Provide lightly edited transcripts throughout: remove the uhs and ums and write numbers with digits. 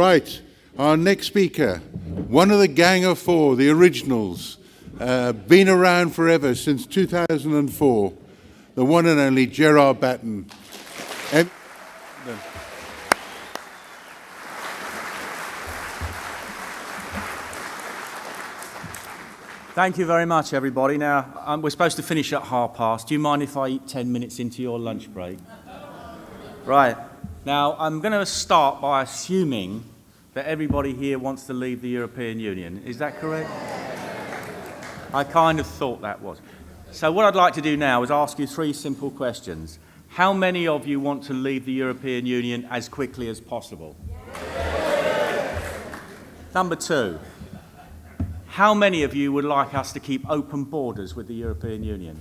Right, our next speaker, one of the Gang of Four, the originals, been around forever, since 2004, the one and only Gerard Batten. Thank you very much, everybody. Now, we're supposed to finish at past. Do you mind if I eat 10 minutes into your lunch break? Right. Now, I'm going to start by assuming that everybody here wants to leave the European Union. Is that correct? I kind of thought that was. So what I'd like to do now is ask you three simple questions. How many of you want to leave the European Union as quickly as possible? Number two, how many of you would like us to keep open borders with the European Union?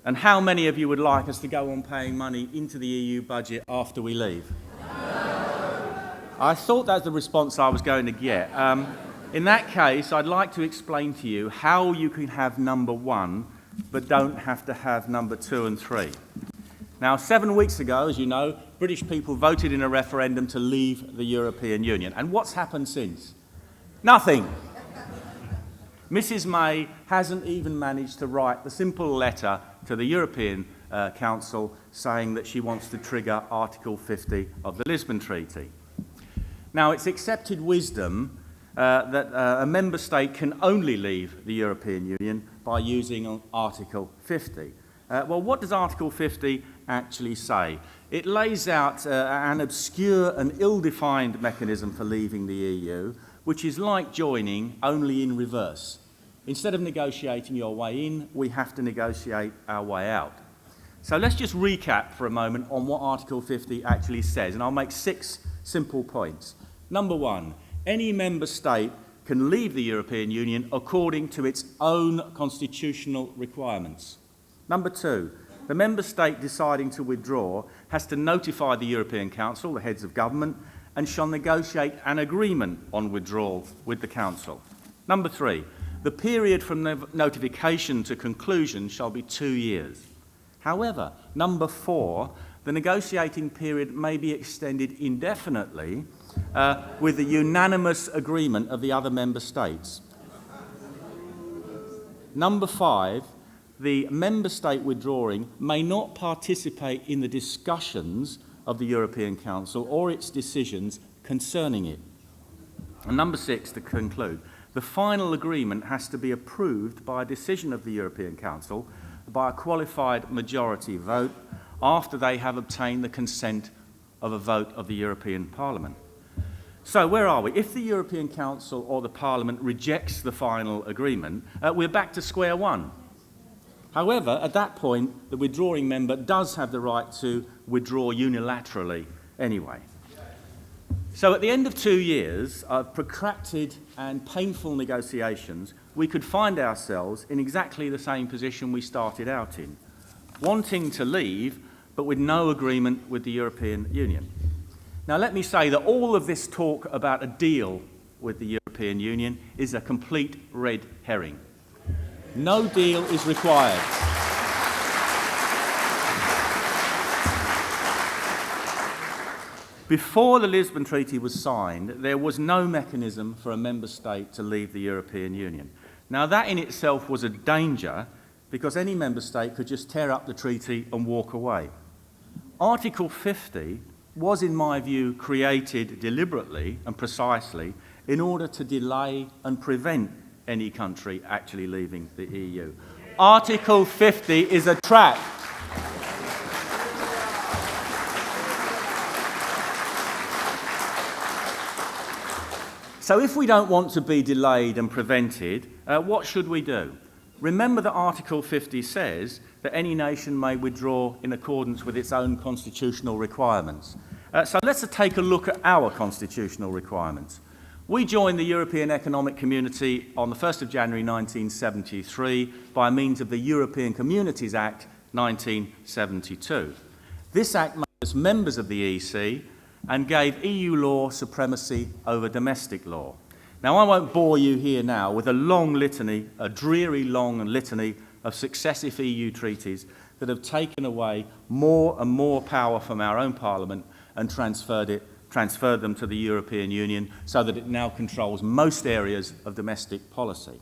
And how many of you would like us to go on paying money into the EU budget after we leave? I thought that was the response I was going to get. In that case, I'd like to explain to you how you can have number one, but don't have to have number two and three. Now, 7 weeks ago, as you know, British people voted in a referendum to leave the European Union. And what's happened since? Nothing. Mrs. May hasn't even managed to write the simple letter to the European Council saying that she wants to trigger Article 50 of the Lisbon Treaty. Now, it's accepted wisdom that a member state can only leave the European Union by using Article 50. Well, what does Article 50 actually say? It lays out an obscure and ill-defined mechanism for leaving the EU, which is like joining, only in reverse. Instead of negotiating your way in, we have to negotiate our way out. So let's just recap for a moment on what Article 50 actually says, and I'll make 6 simple points. Number one, any member state can leave the European Union according to its own constitutional requirements. Number two, the member state deciding to withdraw has to notify the European Council, the heads of government, and shall negotiate an agreement on withdrawal with the Council. Number three, the period from notification to conclusion shall be 2 years. However, number four, the negotiating period may be extended indefinitely with the unanimous agreement of the other member states. Number five, the member state withdrawing may not participate in the discussions of the European Council or its decisions concerning it. And number six, to conclude, the final agreement has to be approved by a decision of the European Council by a qualified majority vote after they have obtained the consent of a vote of the European Parliament. So where are we? If the European Council or the Parliament rejects the final agreement, we're back to square one. However, at that point, the withdrawing member does have the right to withdraw unilaterally anyway. So at the end of 2 years of protracted and painful negotiations, we could find ourselves in exactly the same position we started out in, wanting to leave, but with no agreement with the European Union. Now, let me say that all of this talk about a deal with the European Union is a complete red herring. No deal is required. Before the Lisbon Treaty was signed, there was no mechanism for a member state to leave the European Union. Now, that in itself was a danger because any member state could just tear up the treaty and walk away. Article 50 was, in my view, created deliberately and precisely in order to delay and prevent any country actually leaving the EU. Article 50 is a trap. So if we don't want to be delayed and prevented, what should we do? Remember that Article 50 says that any nation may withdraw in accordance with its own constitutional requirements. So let's take a look at our constitutional requirements. We joined the European Economic Community on the 1st of January 1973 by means of the European Communities Act 1972. This act made us members of the EC and gave EU law supremacy over domestic law. Now, I won't bore you here now with a long litany, a dreary long litany of successive EU treaties that have taken away more and more power from our own Parliament and transferred them to the European Union so that it now controls most areas of domestic policy.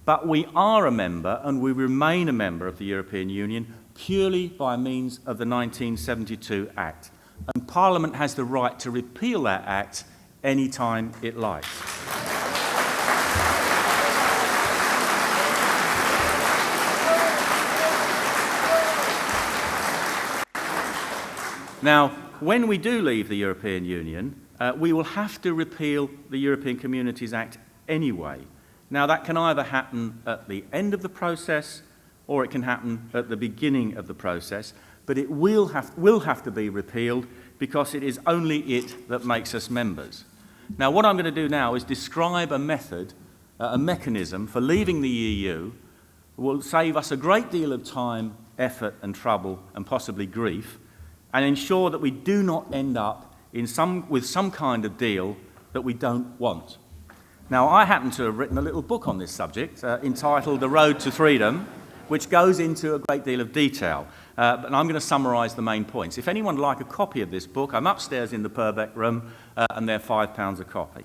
But we are a member and we remain a member of the European Union purely by means of the 1972 Act. And Parliament has the right to repeal that Act any time it likes. Now, when we do leave the European Union, we will have to repeal the European Communities Act anyway. Now, that can either happen at the end of the process or it can happen at the beginning of the process, but it will have to be repealed because it is only it that makes us members. Now, what I'm going to do now is describe a method, a mechanism for leaving the EU that will save us a great deal of time, effort and trouble and possibly grief, and ensure that we do not end up with some kind of deal that we don't want. Now, I happen to have written a little book on this subject entitled The Road to Freedom, which goes into a great deal of detail. But I'm going to summarise the main points. If anyone would like a copy of this book, I'm upstairs in the Purbeck room, and they're £5 a copy.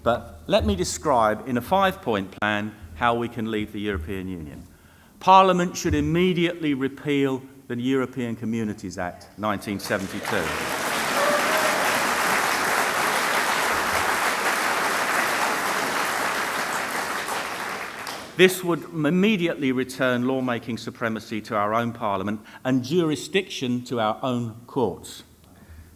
But let me describe in a 5-point plan how we can leave the European Union. Parliament should immediately repeal the European Communities Act 1972. This would immediately return lawmaking supremacy to our own Parliament and jurisdiction to our own courts.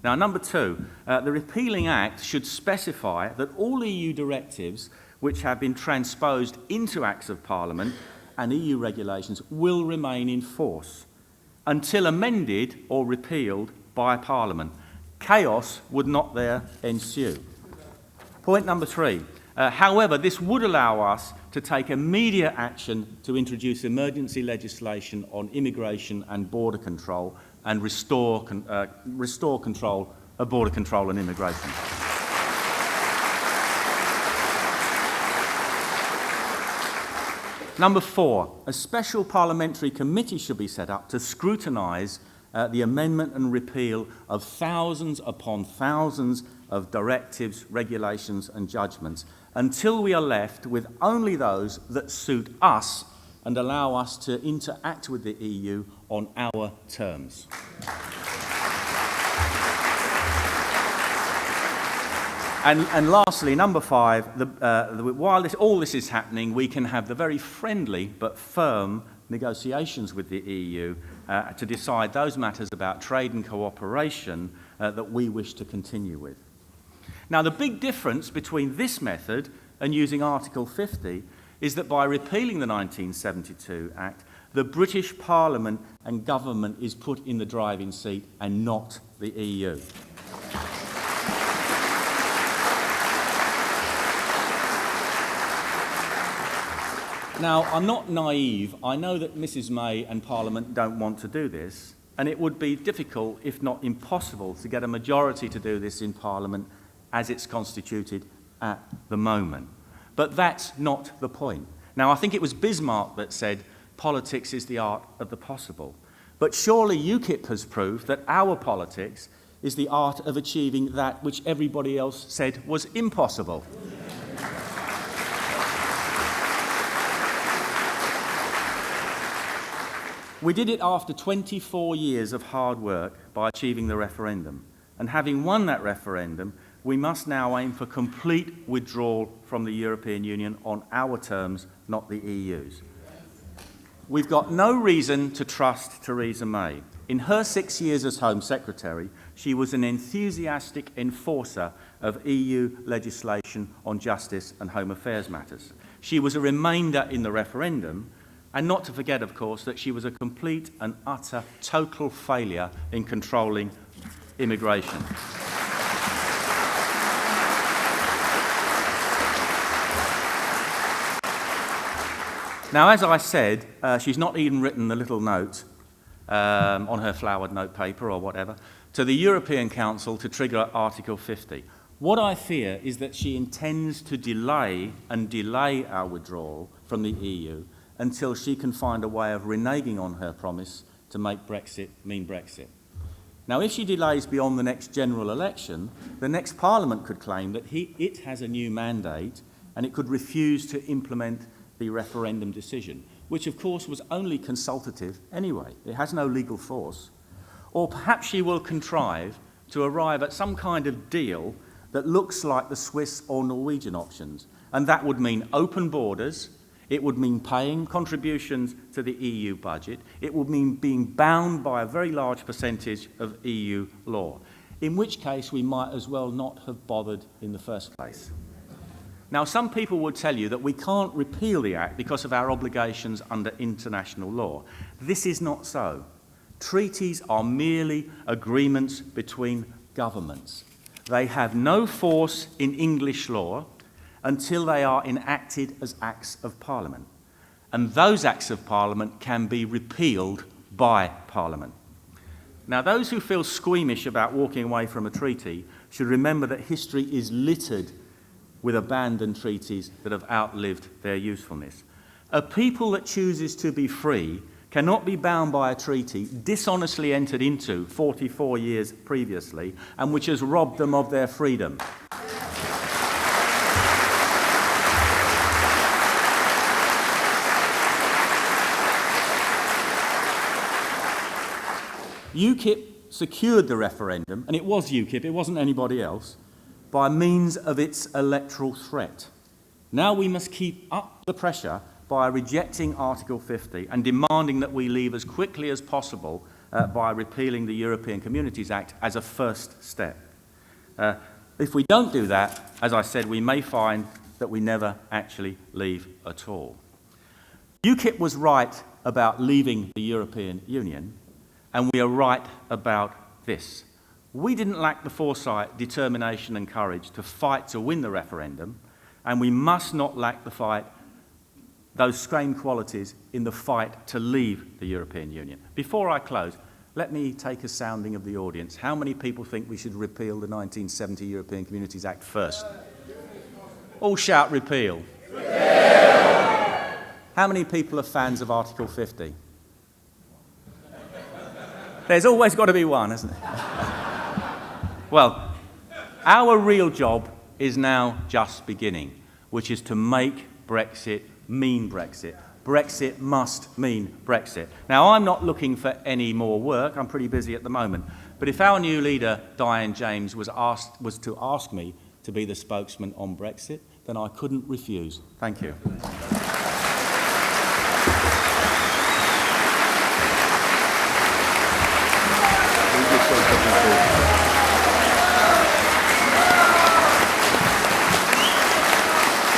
Now, number 2, the repealing act should specify that all EU directives which have been transposed into acts of Parliament and EU regulations will remain in force until amended or repealed by Parliament. Chaos would not there ensue. Point number 3. However, this would allow us to take immediate action to introduce emergency legislation on immigration and border control and restore control of border control and immigration. Number 4, a special parliamentary committee should be set up to scrutinise the amendment and repeal of thousands upon thousands of directives, regulations and judgments until we are left with only those that suit us and allow us to interact with the EU on our terms. And lastly, number 5, while all this is happening, we can have the very friendly but firm negotiations with the EU to decide those matters about trade and cooperation that we wish to continue with. Now, the big difference between this method and using Article 50 is that by repealing the 1972 Act, the British Parliament and government is put in the driving seat and not the EU. Now, I'm not naive. I know that Mrs May and Parliament don't want to do this, and it would be difficult, if not impossible, to get a majority to do this in Parliament as it's constituted at the moment. But that's not the point. Now, I think it was Bismarck that said, politics is the art of the possible. But surely UKIP has proved that our politics is the art of achieving that which everybody else said was impossible. We did it after 24 years of hard work by achieving the referendum. And having won that referendum, we must now aim for complete withdrawal from the European Union on our terms, not the EU's. We've got no reason to trust Theresa May. In her 6 years as Home Secretary, she was an enthusiastic enforcer of EU legislation on justice and home affairs matters. She was a remainder in the referendum, and not to forget, of course, that she was a complete and utter total failure in controlling immigration. Now, as I said, she's not even written the little note on her flowered note paper or whatever to the European Council to trigger Article 50. What I fear is that she intends to delay our withdrawal from the EU until she can find a way of reneging on her promise to make Brexit mean Brexit. Now, if she delays beyond the next general election, the next Parliament could claim that it has a new mandate and it could refuse to implement the referendum decision, which of course was only consultative anyway. It has no legal force. Or perhaps she will contrive to arrive at some kind of deal that looks like the Swiss or Norwegian options. And that would mean open borders, it would mean paying contributions to the EU budget, it would mean being bound by a very large percentage of EU law, in which case we might as well not have bothered in the first place. Now, some people would tell you that we can't repeal the Act because of our obligations under international law. This is not so. Treaties are merely agreements between governments. They have no force in English law until they are enacted as Acts of Parliament. And those Acts of Parliament can be repealed by Parliament. Now, those who feel squeamish about walking away from a treaty should remember that history is littered with abandoned treaties that have outlived their usefulness. A people that chooses to be free cannot be bound by a treaty dishonestly entered into 44 years previously and which has robbed them of their freedom. UKIP secured the referendum, and it was UKIP, it wasn't anybody else, by means of its electoral threat. Now we must keep up the pressure by rejecting Article 50 and demanding that we leave as quickly as possible by repealing the European Communities Act as a first step. If we don't do that, as I said, we may find that we never actually leave at all. UKIP was right about leaving the European Union, and we are right about this. We didn't lack the foresight, determination and courage to fight to win the referendum, and we must not lack those same qualities in the fight to leave the European Union. Before I close, let me take a sounding of the audience. How many people think we should repeal the 1970 European Communities Act first? All shout repeal. Repeal! How many people are fans of Article 50? There's always got to be one, hasn't there? Well, our real job is now just beginning, which is to make Brexit mean Brexit. Brexit must mean Brexit. Now, I'm not looking for any more work. I'm pretty busy at the moment. But if our new leader, Diane James, was to ask me to be the spokesman on Brexit, then I couldn't refuse. Thank you.